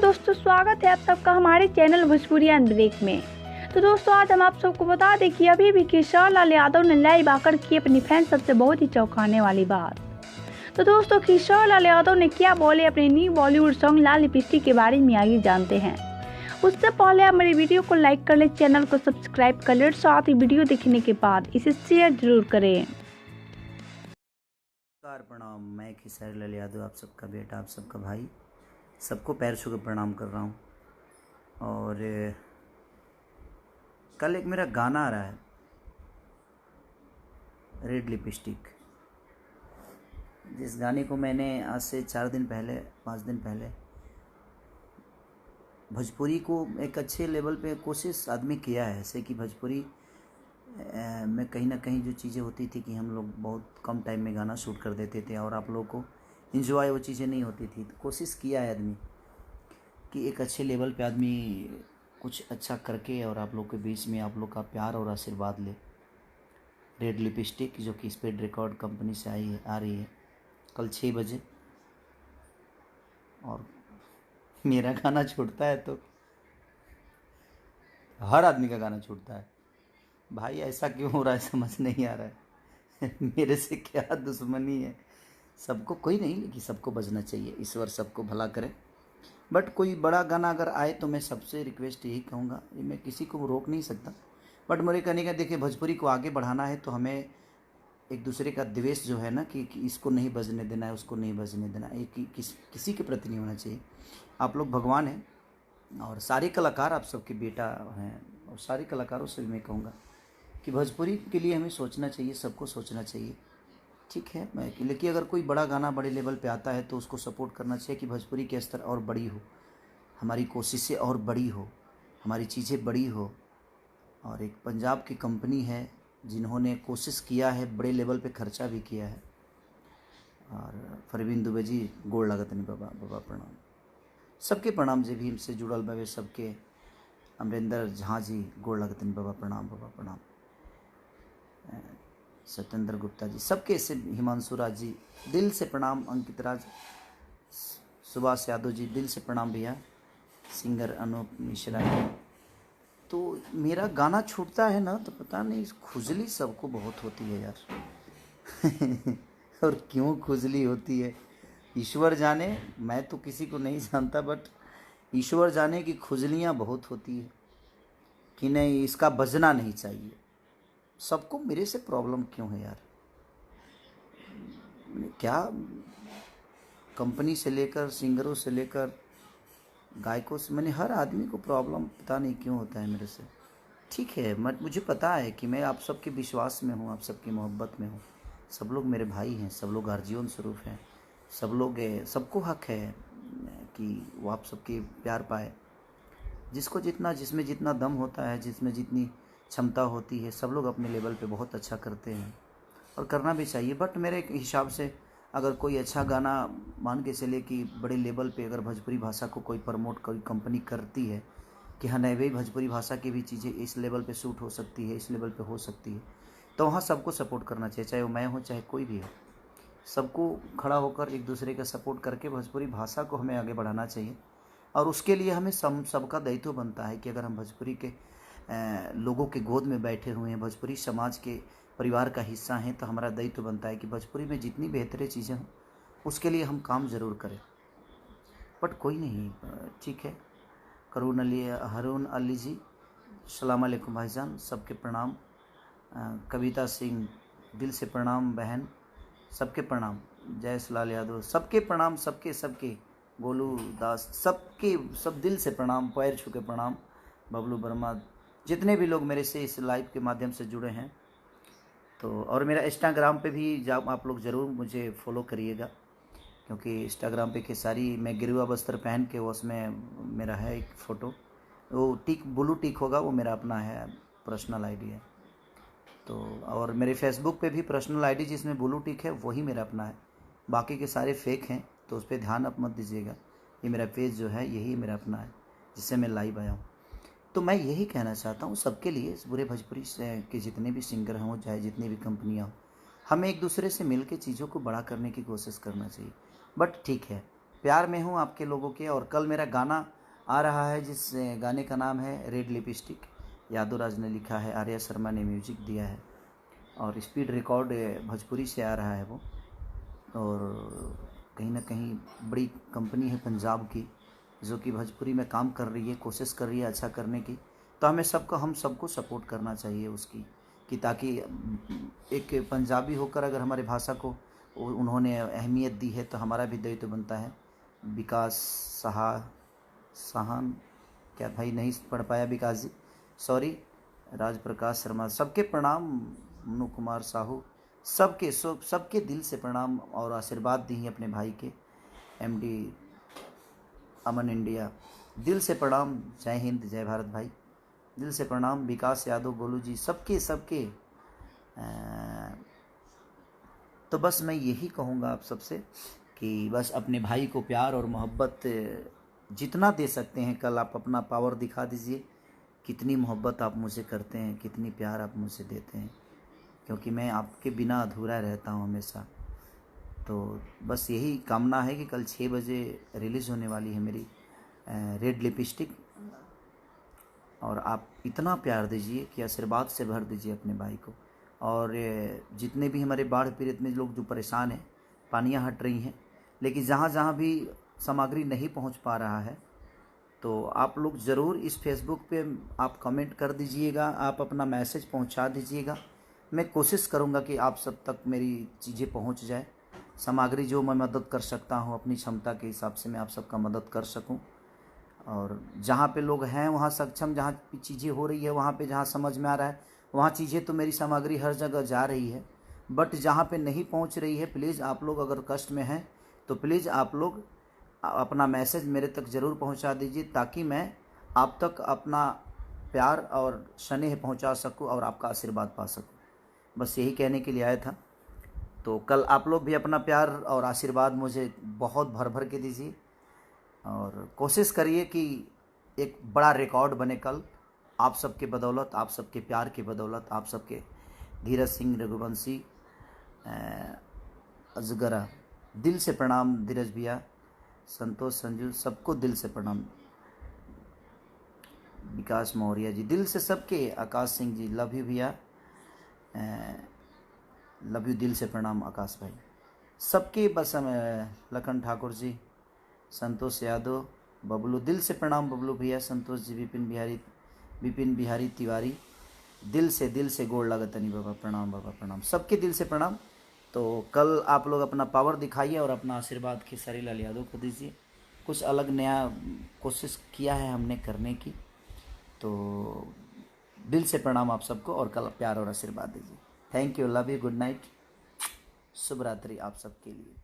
दोस्तों, स्वागत है आप सबका हमारे चैनल भोजपुरिया ब्रेक में। तो दोस्तों, आज हम आप सबको बता दें कि अभी भी किशोर लाल यादव ने लाइव आकर की अपनी फैन सबसे बहुत ही चौंकाने वाली बात। तो दोस्तों, किशोर लाल यादव ने क्या बोले अपने न्यू बॉलीवुड सॉन्ग लाल लिपस्टिक के बारे में आगे जानते हैं। उससे पहले आप मेरी वीडियो को लाइक कर ले, चैनल को सब्सक्राइब कर ले, साथ ही वीडियो देखने के बाद इसे शेयर जरूर करें। प्रणाम, मैं किशोर लाल यादव, आप सबका बेटा, आप सबका भाई, सबको पैर छू के प्रणाम कर रहा हूँ। और कल एक मेरा गाना आ रहा है, रेड लिपस्टिक, जिस गाने को मैंने आज से 4 दिन पहले 5 दिन पहले भोजपुरी को एक अच्छे लेवल पे कोशिश आदमी किया है। ऐसे कि भोजपुरी में कहीं ना कहीं जो चीज़ें होती थी कि हम लोग बहुत कम टाइम में गाना शूट कर देते थे और आप लोगों को इन्जॉय वो चीज़ें नहीं होती थी। तो कोशिश किया है आदमी कि एक अच्छे लेवल पे आदमी कुछ अच्छा करके और आप लोग के बीच में आप लोग का प्यार और आशीर्वाद ले। रेड लिपस्टिक जो कि स्पीड रिकॉर्ड कंपनी से आ रही है कल 6 बजे। और मेरा गाना छूटता है तो हर आदमी का गाना छूटता है। भाई ऐसा क्यों हो रहा है समझ नहीं आ रहा है। मेरे से क्या दुश्मनी है। सबको कोई नहीं, लेकिन सबको बजना चाहिए, ईश्वर सबको भला करे। बट कोई बड़ा गाना अगर आए तो मैं सबसे रिक्वेस्ट यही कहूँगा, ये मैं किसी को रोक नहीं सकता, बट मेरे कहने का देखिए, भोजपुरी को आगे बढ़ाना है तो हमें एक दूसरे का द्वेष जो है ना कि इसको नहीं बजने देना है, उसको नहीं बजने देना है, ये किसी के प्रति नहीं होना चाहिए। आप लोग भगवान हैं और सारे कलाकार आप सबके बेटा हैं, और सारे कलाकारों से भी मैं कहूँगा कि भोजपुरी के लिए हमें सोचना चाहिए, सबको सोचना चाहिए। ठीक है, लेकिन अगर कोई बड़ा गाना बड़े लेवल पे आता है तो उसको सपोर्ट करना चाहिए कि भोजपुरी के स्तर और बड़ी हो, हमारी कोशिशें और बड़ी हो, हमारी चीज़ें बड़ी हो। और एक पंजाब की कंपनी है जिन्होंने कोशिश किया है, बड़े लेवल पे खर्चा भी किया है। और फरवीन दुबे जी गोड़ लागत नहीं बाबा, बाबा प्रणाम, सबके प्रणाम जी भी हमसे जुड़ल बाबे, सबके अमरिंदर झा जी गोड़ लागत नहीं बाबा प्रणाम, बाबा प्रणाम, सत्येंद्र गुप्ता जी, सबके से हिमांशु राज जी दिल से प्रणाम, अंकित राज, सुभाष यादव जी दिल से प्रणाम भैया, सिंगर अनूप मिश्रा जी। तो मेरा गाना छूटता है ना तो पता नहीं खुजली सबको बहुत होती है यार। और क्यों खुजली होती है ईश्वर जाने, मैं तो किसी को नहीं जानता, बट ईश्वर जाने की खुजलियाँ बहुत होती है कि नहीं इसका बजना नहीं चाहिए। सबको मेरे से प्रॉब्लम क्यों है यार? क्या कंपनी से लेकर सिंगरों से लेकर गायकों से, मैंने हर आदमी को प्रॉब्लम पता नहीं क्यों होता है मेरे से। ठीक है, मुझे पता है कि मैं आप सबके विश्वास में हूँ, आप सबकी मोहब्बत में हूँ, सब लोग मेरे भाई हैं, सब लोग अर्जुन स्वरूप हैं, सब लोग, सबको हक है कि वो आप सबके प्यार पाए। जिसको जितना, जिसमें जितना दम होता है, जिसमें जितनी क्षमता होती है, सब लोग अपने लेवल पे बहुत अच्छा करते हैं और करना भी चाहिए। बट मेरे हिसाब से अगर कोई अच्छा गाना मान के चले कि बड़े लेवल पे अगर भोजपुरी भाषा को कोई प्रमोट कोई कंपनी करती है कि हाँ नहीं भाई भोजपुरी भाषा की भी चीज़ें इस लेवल पे शूट हो सकती है, इस लेवल पे हो सकती है, तो वहाँ सबको सपोर्ट करना चाहिए, चाहे वो मैं हो चाहे कोई भी हो। सबको खड़ा होकर एक दूसरे का सपोर्ट करके भोजपुरी भाषा को हमें आगे बढ़ाना चाहिए। और उसके लिए हमें सबका दायित्व बनता है कि अगर हम भोजपुरी के लोगों के गोद में बैठे हुए हैं, भोजपुरी समाज के परिवार का हिस्सा हैं, तो हमारा दायित्व बनता है कि भोजपुरी में जितनी बेहतरीन चीज़ें हों उसके लिए हम काम ज़रूर करें। बट कोई नहीं, ठीक है। हरून अली जी सलाम अलैकुम भाईजान, सबके प्रणाम। कविता सिंह दिल से प्रणाम बहन, सबके प्रणाम। जयेश लाल यादव सबके प्रणाम, सबके गोलू दास सबके सब दिल से प्रणाम, पैर छू के प्रणाम। बबलू वर्मा, जितने भी लोग मेरे से इस लाइव के माध्यम से जुड़े हैं, तो और मेरा इंस्टाग्राम पे भी आप लोग ज़रूर मुझे फॉलो करिएगा, क्योंकि इंस्टाग्राम पे खेसारी मैं गिरुआ बस्तर पहन के उसमें मेरा है एक फ़ोटो, वो टिक ब्लू टिक होगा, वो मेरा अपना है, पर्सनल आईडी है। तो और मेरे फेसबुक पे भी पर्सनल आईडी जिसमें ब्लू टिक है वही मेरा अपना है, बाकी के सारे फेक हैं, तो उस पर ध्यान आप मत दीजिएगा। ये मेरा पेज जो है यही मेरा अपना है जिससे मैं लाइव आया हूँ। तो मैं यही कहना चाहता हूँ सबके लिए, पूरे भोजपुरी के जितने भी सिंगर हों चाहे जितनी भी कंपनियाँ हों, हमें एक दूसरे से मिल के चीज़ों को बड़ा करने की कोशिश करना चाहिए। बट ठीक है, प्यार में हूँ आपके लोगों के। और कल मेरा गाना आ रहा है, जिस गाने का नाम है रेड लिपस्टिक। यादवराज ने लिखा है, आर्या शर्मा ने म्यूजिक दिया है, और स्पीड रिकॉर्ड भोजपुरी से आ रहा है वो। और कहीं ना कहीं बड़ी कंपनी है पंजाब की, जो कि भोजपुरी में काम कर रही है, कोशिश कर रही है अच्छा करने की। तो हम सबको सपोर्ट करना चाहिए उसकी, कि ताकि एक पंजाबी होकर अगर हमारे भाषा को उन्होंने अहमियत दी है, तो हमारा भी दायित्व बनता है। विकास साहन, क्या भाई नहीं पढ़ पाया विकास जी, सॉरी। राज प्रकाश शर्मा, सबके प्रणाम। मनु कुमार साहू, सबके दिल से प्रणाम और आशीर्वाद दी हैं अपने भाई के। एमडी अमन इंडिया, दिल से प्रणाम। जय हिंद, जय भारत भाई, दिल से प्रणाम। विकास यादव, गोलू जी, सबके तो बस मैं यही कहूँगा आप सबसे कि बस अपने भाई को प्यार और मोहब्बत जितना दे सकते हैं, कल आप अपना पावर दिखा दीजिए। कितनी मोहब्बत आप मुझे करते हैं, कितनी प्यार आप मुझे देते हैं, क्योंकि मैं आपके बिना अधूरा रहता हूँ हमेशा। तो बस यही कामना है कि कल 6 बजे रिलीज़ होने वाली है मेरी रेड लिपस्टिक, और आप इतना प्यार दीजिए कि आशीर्वाद से भर दीजिए अपने भाई को। और जितने भी हमारे बाढ़ पीड़ित में लोग जो परेशान हैं, पानियाँ हट रही हैं, लेकिन जहाँ जहाँ भी सामग्री नहीं पहुँच पा रहा है, तो आप लोग ज़रूर इस फेसबुक पे आप कमेंट कर दीजिएगा, आप अपना मैसेज पहुँचा दीजिएगा। मैं कोशिश करूँगा कि आप सब तक मेरी चीज़ें पहुँच जाए। सामग्री जो मैं मदद कर सकता हूँ अपनी क्षमता के हिसाब से मैं आप सबका मदद कर सकूँ। और जहाँ पे लोग हैं वहाँ सक्षम, जहाँ चीज़ें हो रही है वहाँ पे, जहाँ समझ में आ रहा है वहाँ चीज़ें, तो मेरी सामग्री हर जगह जा रही है। बट जहाँ पे नहीं पहुँच रही है, प्लीज़ आप लोग अगर कष्ट में हैं तो प्लीज़ आप लोग अपना मैसेज मेरे तक ज़रूर पहुँचा दीजिए, ताकि मैं आप तक अपना प्यार और स्नेह पहुँचा सकूँ और आपका आशीर्वाद पा सकूँ। बस यही कहने के लिए आया था। तो कल आप लोग भी अपना प्यार और आशीर्वाद मुझे बहुत भर भर के दीजिए, और कोशिश करिए कि एक बड़ा रिकॉर्ड बने कल, आप सबके बदौलत, आप सबके प्यार की बदौलत, आप सबके। धीरज सिंह, रघुवंशी, अजगरा, दिल से प्रणाम धीरज भैया, संतोष, संजू, सबको दिल से प्रणाम। विकास मौर्य जी, दिल से सबके। आकाश सिंह जी, लव यू भैया, लव यू, दिल से प्रणाम आकाश भाई, सबके। बस लखन ठाकुर जी, संतोष यादव, बबलू, दिल से प्रणाम बबलू भैया, संतोष जी, विपिन बिहारी तिवारी, दिल से गोड़ लगतनी बाबा, प्रणाम बाबा, प्रणाम, सबके दिल से प्रणाम। तो कल आप लोग अपना पावर दिखाइए और अपना आशीर्वाद खेसारी लाल यादव को दीजिए। कुछ अलग नया कोशिश किया है हमने करने की, तो दिल से प्रणाम आप सबको, और कल प्यार और आशीर्वाद दीजिए। Thank you, love you, good night, शुभ रात्रि आप सबके लिए।